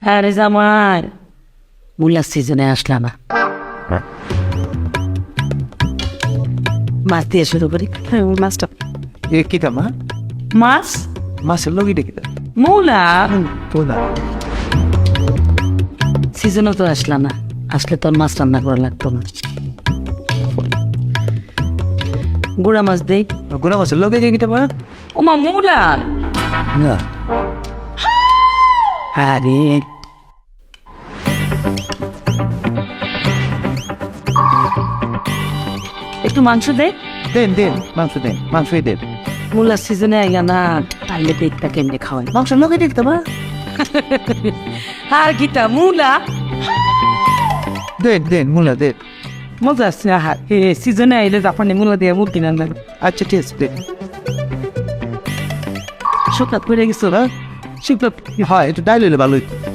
আরে জামাই মূলার সিজনে আসলা না মাছ দিয়ে শুরু করি মাছটা এ কিতা মা মাছ মাছের লগিটা কিতা মূলা তোলা সিজনও তো আসলা না আসলে তোর মাছ রান্না করা লাগতো না গুড়া মাছ দেই গুনা মাছের লগে যে কিতা মা ওমা মূলা না আরে একটু মাংস দে দেন মাংসই দেন মূলার সিজনে আইয়া না তাইলে পেটটা কেমনে খাওয়াই মাংসের লগে দেখতে মা আর গীতা মূলা দেন মুলা দেন মজা আসছে আহার সিজনে আইলে জাপানি মূলা দিয়ে মুরগি রান্না আচ্ছা ঠিক আছে দেন শুকনা পড়ে গেছো না শুকনা হয় একটু ডাইল হইলে ভালো হইতো